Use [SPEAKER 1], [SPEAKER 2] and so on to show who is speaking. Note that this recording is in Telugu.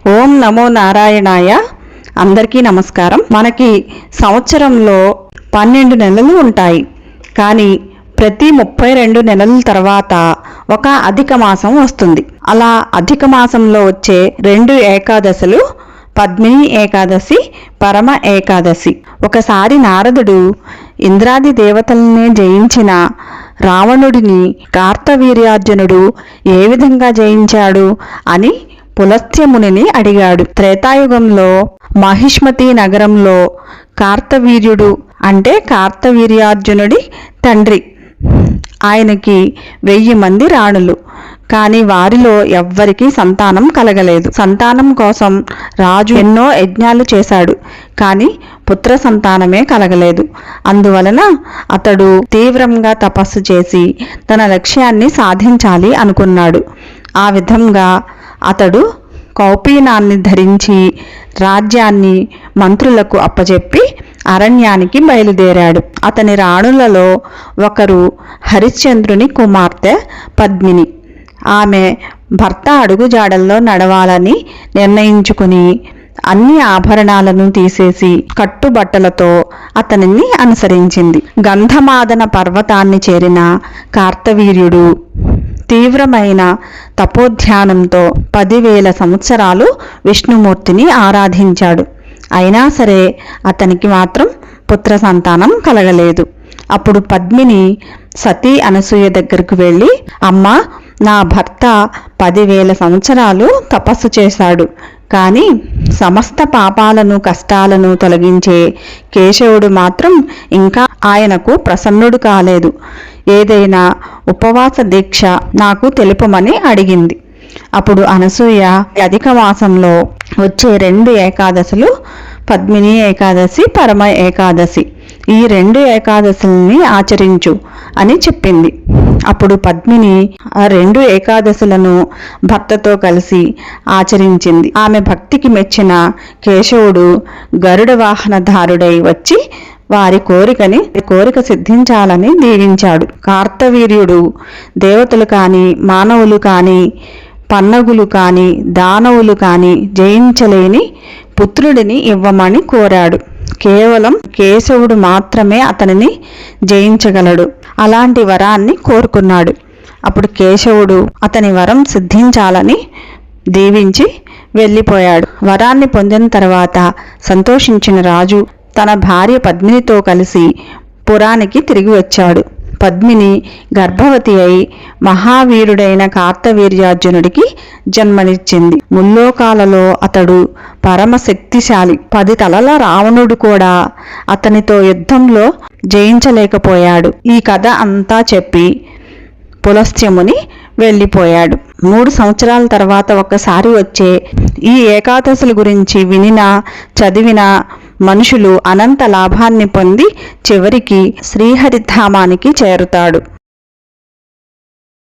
[SPEAKER 1] ఓం నమో నారాయణాయ. అందరికీ నమస్కారం. మనకి సంవత్సరంలో 12 నెలలు ఉంటాయి. కానీ ప్రతి 32 నెలల తర్వాత ఒక అధిక మాసం వస్తుంది. అలా అధిక మాసంలో వచ్చే 2 ఏకాదశులు పద్మిని ఏకాదశి, పరమ ఏకాదశి. ఒకసారి నారదుడు ఇంద్రాది దేవతల్ని జయించిన రావణుడిని కార్తవీర్యార్జునుడు ఏ విధంగా జయించాడు అని పులస్త్యమునిని అడిగాడు. త్రేతాయుగంలో మహిష్మతి నగరంలో కార్తవీర్యుడు అంటే కార్తవీర్యార్జునుడి తండ్రి, ఆయనకి 1000 మంది రాణులు. కానీ వారిలో ఎవ్వరికీ సంతానం కలగలేదు. సంతానం కోసం రాజు ఎన్నో యజ్ఞాలు చేశాడు, కానీ పుత్ర సంతానమే కలగలేదు. అందువలన అతడు తీవ్రంగా తపస్సు చేసి తన లక్ష్యాన్ని సాధించాలి అనుకున్నాడు. ఆ విధంగా అతడు కౌపీనాన్ని ధరించి రాజ్యాన్ని మంత్రులకు అప్పచెప్పి అరణ్యానికి బయలుదేరాడు. అతని రాణులలో ఒకరు హరిశ్చంద్రుని కుమార్తె పద్మిని. ఆమె భర్త అడుగుజాడల్లో నడవాలని నిర్ణయించుకుని అన్ని ఆభరణాలను తీసేసి కట్టుబట్టలతో అతనిని అనుసరించింది. గంధమాదన పర్వతాన్ని చేరిన కార్తవీర్యుడు తీవ్రమైన తపోధ్యానంతో 10,000 సంవత్సరాలు విష్ణుమూర్తిని ఆరాధించాడు. అయినా సరే అతనికి మాత్రం పుత్ర సంతానం కలగలేదు. అప్పుడు పద్మిని సతీ అనసూయ దగ్గరకు వెళ్ళి, అమ్మా, నా భర్త 10,000 సంవత్సరాలు తపస్సు చేశాడు, కానీ సమస్త పాపాలను కష్టాలను తొలగించే కేశవుడు మాత్రం ఇంకా ఆయనకు ప్రసన్నుడు కాలేదు. ఏదైనా ఉపవాస దీక్ష నాకు తెలుపమని అడిగింది. అప్పుడు అనసూయ అధిక మాసంలో వచ్చే 2 ఏకాదశులు పద్మిని ఏకాదశి, పరమ ఏకాదశి, ఈ 2 ఏకాదశుల్ని ఆచరించు అని చెప్పింది. అప్పుడు పద్మిని ఆ 2 ఏకాదశులను భర్తతో కలిసి ఆచరించింది. ఆమె భక్తికి మెచ్చిన కేశవుడు గరుడ వాహనధారుడై వచ్చి వారి కోరిక సిద్ధించాలని దీవించాడు. కార్తవీర్యుడు దేవతలు కాని, మానవులు కాని, పన్నగులు కాని, దానవులు కాని జయించలేని పుత్రుడిని ఇవ్వమని కోరాడు. కేవలం కేశవుడు మాత్రమే అతనిని జయించగలడు. అలాంటి వరాన్ని కోరుకున్నాడు. అప్పుడు కేశవుడు అతని వరం సిద్ధించాలని దీవించి వెళ్ళిపోయాడు. వరాన్ని పొందిన తర్వాత సంతోషించిన రాజు తన భార్య పద్మినితో కలిసి పురానికి తిరిగి వచ్చాడు. పద్మిని గర్భవతి అయి మహావీరుడైన కార్తవీర్యార్జునుడికి జన్మనిచ్చింది. ముల్లోకాలలో అతడు పరమశక్తిశాలి. 10 తలల రావణుడు కూడా అతనితో యుద్ధంలో జయించలేకపోయాడు. ఈ కథ అంతా చెప్పి పులస్త్యముని వెళ్ళిపోయాడు. 3 సంవత్సరాల తర్వాత ఒక్కసారి వచ్చే ఈ ఏకాదశుల గురించి వినినా చదివినా మనుషులు అనంత లాభాన్ని పొంది చివరికి శ్రీహరిధామానికి చేరుతాడు.